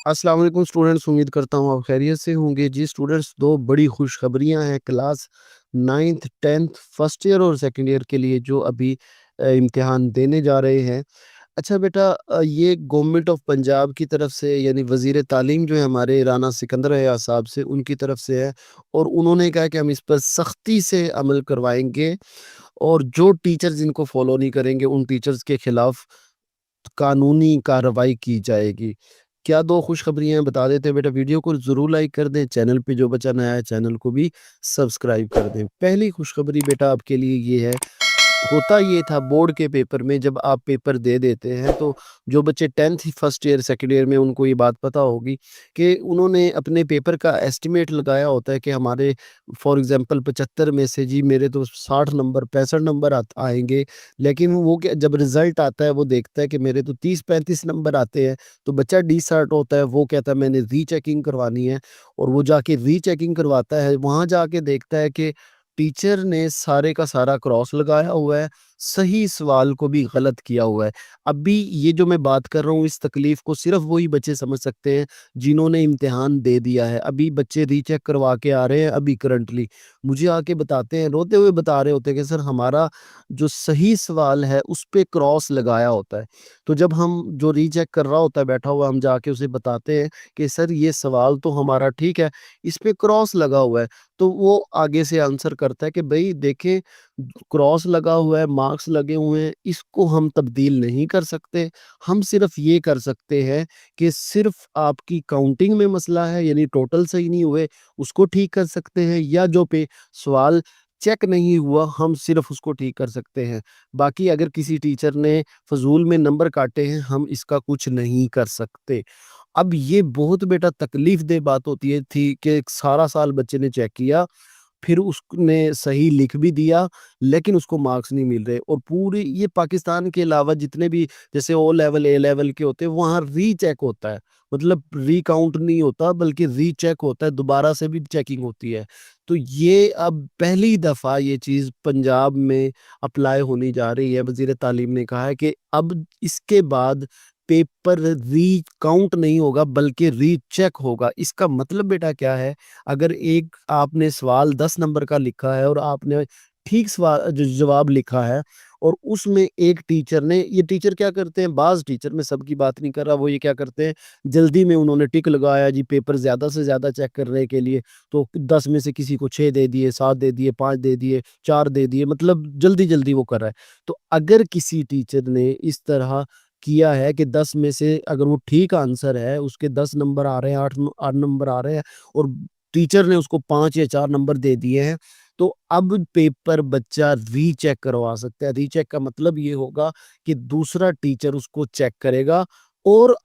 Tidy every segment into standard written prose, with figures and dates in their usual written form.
अस्सलाम वालेकुम स्टूडेंट्स, उम्मीद करता हूँ आप खैरियत से होंगे। जी स्टूडेंट्स, दो बड़ी खुशखबरियाँ हैं class 9th 10th first year और सेकंड ईयर के लिए जो अभी इम्तिहान देने जा रहे हैं। अच्छा बेटा, ये गवर्नमेंट ऑफ पंजाब की तरफ से यानी वज़ीर तालीम जो है हमारे राना सिकंदर हया साहब से, उनकी तरफ से है और उन्होंने कहा कि हम इस पर सख्ती से अमल करवाएँगे और जो टीचर्स इनको फॉलो नहीं करेंगे उन टीचर्स के खिलाफ कानूनी कार्रवाई की जाएगी। क्या 2 खुशखबरियाँ हैं बता देते हैं बेटा। वीडियो को ज़रूर लाइक कर दें, चैनल पे जो बच्चा नया है चैनल को भी सब्सक्राइब कर दें। पहली खुशखबरी बेटा आपके लिए ये है, होता ये था बोर्ड के पेपर में जब आप पेपर दे देते हैं तो जो बच्चे 10th first year second year में उनको ये बात पता होगी कि उन्होंने अपने पेपर का एस्टिमेट लगाया होता है कि हमारे फॉर एग्जांपल 75 में से जी मेरे तो 60 नंबर 65 नंबर आएंगे। लेकिन वो क्या, जब रिजल्ट आता है वो देखता है कि मेरे तो 30-35 नंबर आते हैं। तो बच्चा डिसर्ट होता है, वो कहता है मैंने रीचेकिंग करवानी है और वो जाके रीचेकिंग करवाता है। वहाँ जाके देखता है कि टीचर ने सारे का सारा क्रॉस लगाया हुआ है, सही सवाल को भी गलत किया हुआ है। अभी ये जो मैं बात कर रहा हूँ इस तकलीफ़ को सिर्फ़ वही बच्चे समझ सकते हैं जिन्होंने इम्तिहान दे दिया है। अभी बच्चे रीचेक करवा के आ रहे हैं अभी करंटली। मुझे आके बताते हैं, रोते हुए बता रहे होते हैं कि सर हमारा जो सही सवाल है उस पे क्रॉस लगाया होता है। तो जब हम जो रीचेक कर रहा होता है बैठा हुआ, हम जाके उसे बताते हैं कि सर ये सवाल तो हमारा ठीक है, इस पे क्रॉस लगा हुआ है। तो वो आगे से आंसर करता है कि भई देखें, क्रॉस लगा हुआ है, मार्क्स लगे हुए हैं, इसको हम तब्दील नहीं कर सकते। हम सिर्फ़ ये कर सकते हैं कि सिर्फ़ आपकी काउंटिंग में मसला है यानी टोटल सही नहीं हुए, उसको ठीक कर सकते हैं या जो पे सवाल चेक नहीं हुआ, हम सिर्फ़ उसको ठीक कर सकते हैं। बाकी अगर किसी टीचर ने फ़ज़ूल में नंबर काटे हैं, हम इसका कुछ नहीं कर सकते। अब ये बहुत बेटा तकलीफ दह बात होती है थी कि सारा साल बच्चे ने चेक किया, फिर उसने सही लिख भी दिया, लेकिन उसको मार्क्स नहीं मिल रहे और पूरी ये पाकिस्तान के अलावा जितने भी जैसे ओ लेवल, ए लेवल के होते हैं, वहाँ रीचेक होता है। मतलब रिकाउंट नहीं होता बल्कि रीचेक होता है, दोबारा से भी चेकिंग होती है। तो ये अब पहली दफ़ा ये चीज़ पंजाब में अप्लाई होने जा रही है। वज़ीर तालीम ने कहा है कि अब इसके बाद पेपर रीकाउंट नहीं होगा बल्कि रीचेक होगा। इसका मतलब बेटा क्या है, अगर एक आपने सवाल 10 नंबर का लिखा है और आपने ठीक जवाब लिखा है और उसमें एक टीचर ने, ये टीचर क्या करते हैं, बाज़ टीचर, मैं सबकी बात नहीं कर रहा, वो ये क्या करते हैं, जल्दी में उन्होंने टिक लगाया जी पेपर ज़्यादा से ज़्यादा चेक करने के लिए, तो 10 में से किसी को 6 दे दिए, 7 दे दिए, 5 दे दिए, 4 दे दिए, मतलब जल्दी-जल्दी वो कर रहा है। तो अगर किसी टीचर ने इस तरह किया है कि 10 में से अगर वो ठीक आंसर है, उसके 10 नंबर आ रहे हैं, 8 नंबर आ रहे हैं और टीचर ने उसको 5 या 4 नंबर दे दिए हैं, तो अब पेपर बच्चा रीचेक करवा सकता है। रीचेक का मतलब ये होगा कि दूसरा टीचर उसको चेक करेगा और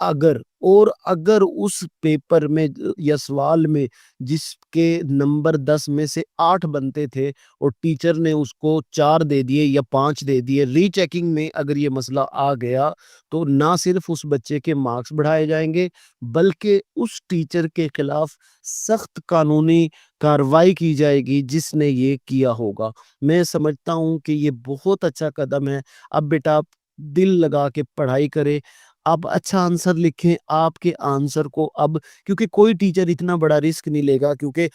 अगर उस पेपर में या सवाल में जिसके नंबर 10 में से 8 बनते थे और टीचर ने उसको 4 दे दिए या 5 दे दिए, रीचेकिंग में अगर ये मसला आ गया, तो ना सिर्फ़ उस बच्चे के मार्क्स बढ़ाए जाएँगे, बल्कि उस टीचर के खिलाफ सख्त कानूनी कार्रवाई की जाएगी जिसने ये किया होगा। मैं समझता हूँ कि ये बहुत अच्छा कदम है। अब बेटा आप दिल लगा के पढ़ाई करें, आप अच्छा आंसर लिखें, आपके आंसर को अब, क्योंकि कोई टीचर इतना बड़ा रिस्क नहीं लेगा, क्योंकि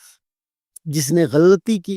जिसने गलती की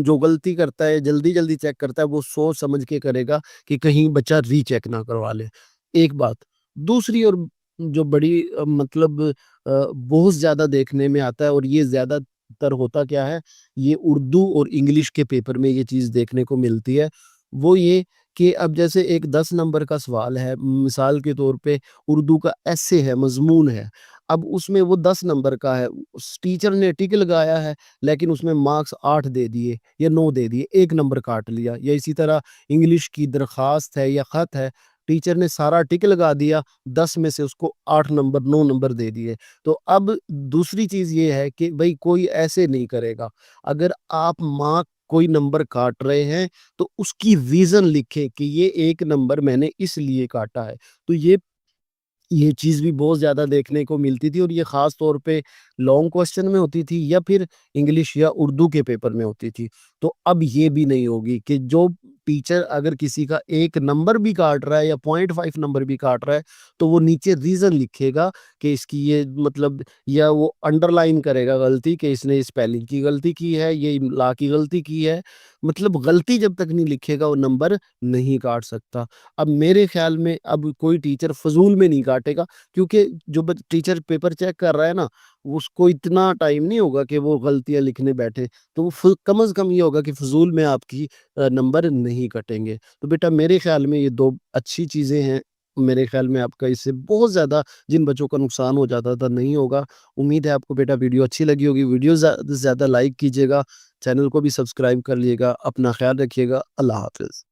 जो गलती करता है, जल्दी-जल्दी चेक करता है, वो सोच समझ के करेगा कि कहीं बच्चा रीचेक ना करवा ले, एक बात। दूसरी और जो बड़ी मतलब बहुत ज़्यादा देखने में आता है और ये ज़्यादातर होता क्या है, ये उर्दू और इंग्लिश के पेपर में ये चीज़ देखने को मिलती है, वो ये कि अब जैसे एक 10 नंबर का सवाल है, मिसाल के तौर पे उर्दू का एसे है, मज़मून है, अब उसमें वो 10 नंबर का है, उस टीचर ने टिक लगाया है लेकिन उसमें मार्क्स 8 दे दिए या 9 दे दिए, 1 नंबर काट लिया। या इसी तरह इंग्लिश की दरख़्वास्त है या ख़त है, टीचर ने सारा टिक लगा दिया, 10 में से उसको 8 नंबर 9 नंबर दे दिए। तो अब दूसरी चीज़ ये है कि भई कोई ऐसे नहीं करेगा। अगर आप मार्क कोई नंबर काट रहे हैं, तो उसकी रीज़न लिखें कि ये 1 नंबर मैंने इसलिए काटा है। तो ये चीज़ भी बहुत ज़्यादा देखने को मिलती थी और ये ख़ास तौर पे लॉन्ग क्वेश्चन में होती थी या फिर इंग्लिश या उर्दू के पेपर में होती थी। तो अब ये भी नहीं होगी कि जो टीचर अगर किसी का 1 नंबर भी काट रहा है या 0.5 नंबर भी काट रहा है, तो वो नीचे रीज़न लिखेगा कि इसकी ये मतलब, या वो अंडरलाइन करेगा गलती कि इसने स्पेलिंग की गलती की है, ये इम्ला की गलती की है। मतलब गलती जब तक नहीं लिखेगा वो नंबर नहीं काट सकता। अब मेरे ख़्याल में अब कोई टीचर फ़िज़ूल में नहीं काटेगा, क्योंकि जो ब टीचर पेपर चेक कर रहा है ना, उसको इतना टाइम नहीं होगा कि वो गलतियाँ लिखने बैठे। तो वो कम से कम ये होगा कि फ़िज़ूल में आपकी नंबर नहीं कटेंगे। तो बेटा मेरे ख़्याल में ये 2 अच्छी चीज़ें हैं। मेरे ख़्याल में आपका इससे बहुत ज़्यादा जिन बच्चों का नुकसान हो जाता था नहीं होगा। उम्मीद है आपको बेटा वीडियो अच्छी लगी होगी। वीडियो ज़्यादा से ज़्यादा लाइक कीजिएगा, चैनल को भी सब्सक्राइब कर लीजिएगा। अपना ख़्याल रखिएगा। अल्लाह हाफ़िज़।